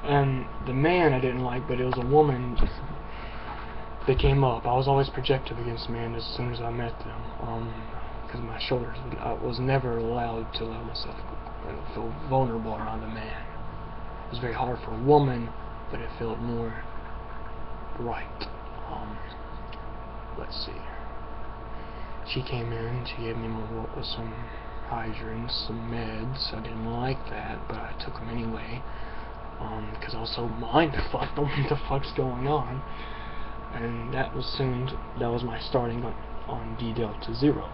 And the man I didn't like, but it was a woman that came up. I was always protective against men as soon as I met them, because my shoulders, I was never allowed to allow myself to feel vulnerable around a man. It was very hard for a woman, but it felt more right. Let's see. She came in, she gave me some hydrants, some meds. I didn't like that, but I took them anyway, because I was so mind-fucked on what the fuck's going on. And that was my starting on D Delta Zero.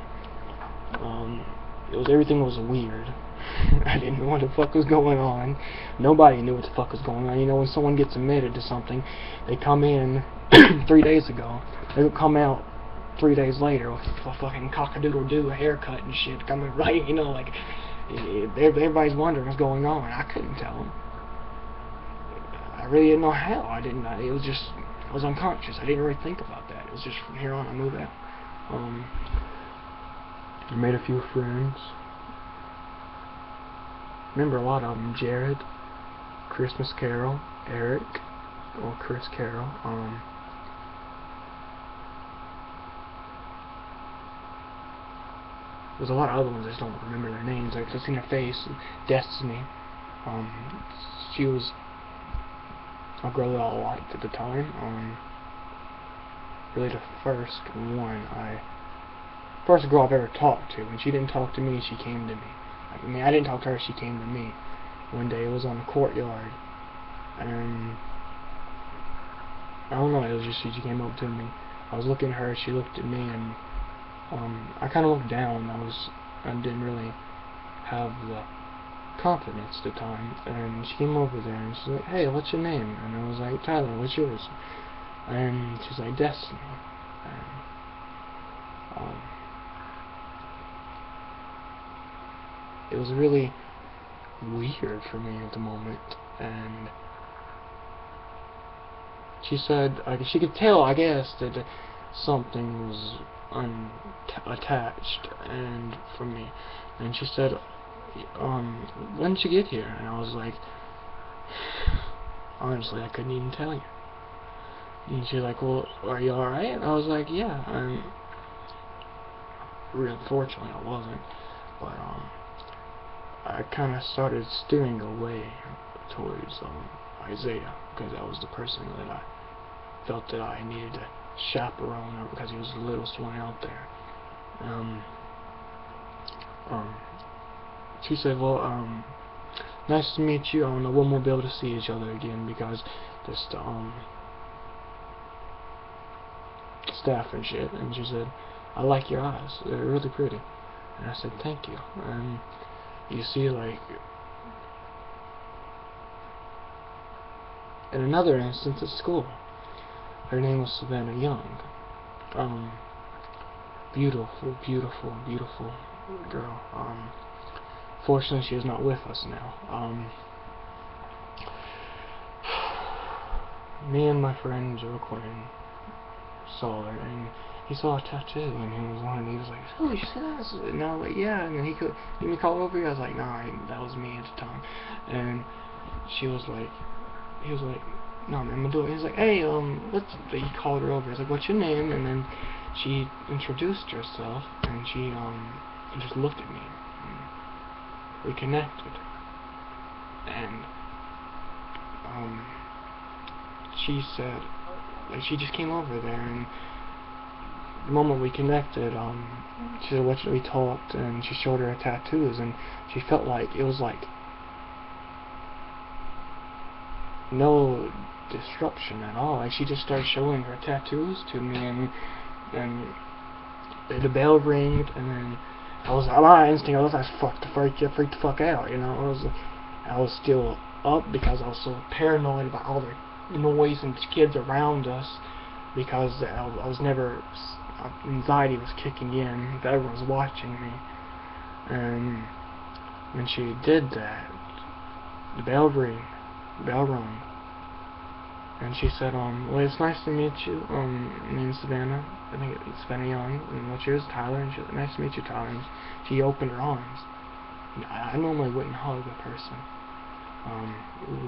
Everything was weird. I didn't know what the fuck was going on. Nobody knew what the fuck was going on. You know, when someone gets admitted to something, they come in 3 days ago, they will come out 3 days later with a fucking cock-a-doodle-doo haircut and shit coming right, you know, like, everybody's wondering what's going on. I couldn't tell them. I really didn't know how. It was just, I was unconscious. I didn't really think about that. It was just from here on I moved out. I made a few friends. Remember a lot of them: Jared, Christmas Carol, Eric, or Chris Carroll. There's a lot of other ones, I just don't remember their names. I've just seen her face. Destiny. She was a girl that I liked at the time. Really the first girl I've ever talked to. When she didn't talk to me, she came to me. I mean, I didn't talk to her, she came to me. One day, it was on the courtyard, and I don't know, it was just she came up to me. I was looking at her, she looked at me, and I kind of looked down. I didn't really have the confidence at the time, and she came over there, and she's like, "Hey, what's your name?" And I was like, "Tyler, what's yours?" And she's like, "Destiny." And it was really weird for me at the moment, and she said, she could tell, I guess, that something was unattached and from me, and she said, "When did you get here?" And I was like, honestly, I couldn't even tell you. And she's like, "Well, are you alright?" And I was like, "Yeah." And unfortunately, I wasn't, but I kind of started steering away towards Isaiah, because that was the person that I felt that I needed to chaperone, because he was the littlest one out there. She said, "Well, nice to meet you. I don't know when we'll be able to see each other again, because this staff and shit." And she said, "I like your eyes. They're really pretty." And I said, "Thank you." And you see, like, in another instance at school, her name was Savannah Young. Beautiful, beautiful, beautiful girl. Fortunately, she is not with us now. Me and my friend Joe Quinn saw her, and he saw a tattoo, and he was like, "Oh, you see that?" And I was like, "Yeah." And then he could, "Did me call over here?" I was like, "Nah, that was me at the time." And he was like, "No, man, I'm gonna do it." He was like, "Hey, he called her over. He's like, "What's your name?" And then she introduced herself, and she just looked at me. And we connected, and she said, like, she just came over there, and the moment we connected, she said, we talked, and she showed her tattoos, and she felt like it was like no disruption at all. Like, she just started showing her tattoos to me, and the bell ringed, and then my instinct, I was freaked the fuck out, you know. I was still up because I was so paranoid about all the noise and kids around us, because I was never, anxiety was kicking in, if everyone was watching me. And when she did that, the bell rung, and she said, "Well, it's nice to meet you. My name's Savannah. I think it's Savannah Young. And what's yours, Tyler?" And she said, "Nice to meet you, Tyler." And she opened her arms. And I normally wouldn't hug a person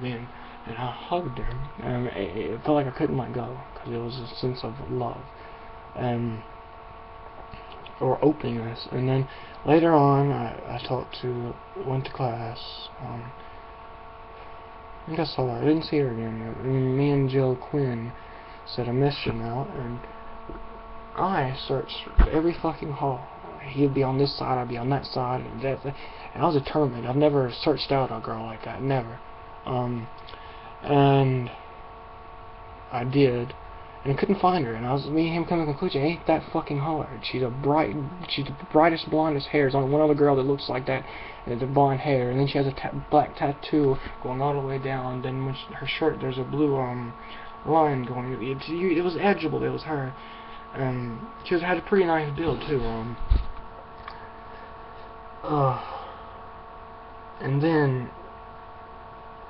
then, and I hugged her, and it felt like I couldn't let go, because it was a sense of love, and or openness. And then later on, went to class. I think I saw her. I didn't see her again. Me and Jill Quinn said, "I missed you now," and I searched every fucking hall. He'd be on this side, I'd be on that side, and I was determined. I've never searched out a girl like that, never. And I did, and I couldn't find her. And me and him coming to a conclusion, it ain't that fucking hard. She's the brightest, blondest hair. There's only one other girl that looks like that, and the blonde hair. And then she has a black tattoo going all the way down. Then when her shirt, there's a blue line going. It was edgeable. It was her. She had a pretty nice build too. And then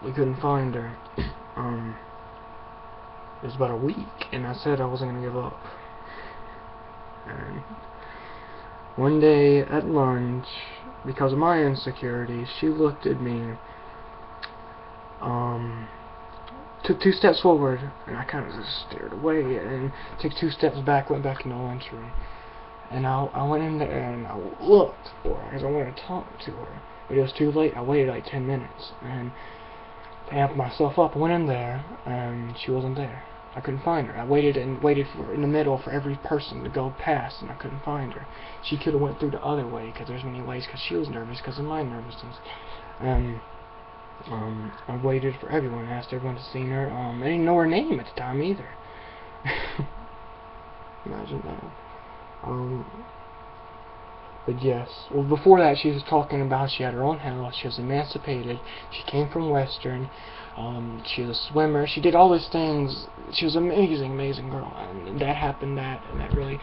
we couldn't find her. It was about a week, and I said I wasn't gonna give up. And one day at lunch, because of my insecurities, she looked at me, took 2 steps forward, and I kind of just stared away, and took 2 steps back, went back in the lunchroom. And I went in there, and I looked for her, because I wanted to talk to her. But it was too late. I waited like 10 minutes, and to amp myself up, I went in there, and she wasn't there. I couldn't find her. I waited and waited in the middle for every person to go past, and I couldn't find her. She could have went through the other way, because there's many ways, because she was nervous because of my nervousness. I waited for everyone, asked everyone to see her. I didn't know her name at the time either. Imagine that. But yes, well, before that, she was talking about she had her own house, she was emancipated, she came from Western, she was a swimmer, she did all these things. She was an amazing girl, and that happened, and that really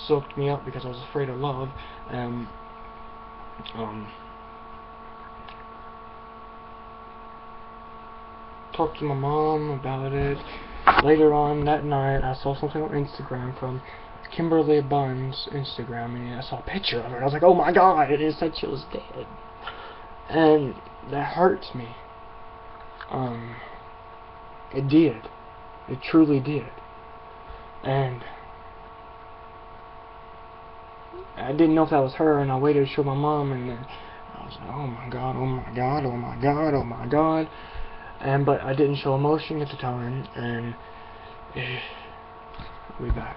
soaked me up, because I was afraid of love. Talked to my mom about it. Later on that night, I saw something on Instagram from Kimberly Bunn's Instagram, and I saw a picture of her, and I was like, oh my god, and it said she was dead. And that hurts me. It did. It truly did. And I didn't know if that was her, and I waited to show my mom, and then I was like, oh my god, oh my god, oh my god, oh my god. But I didn't show emotion at the time, and we back.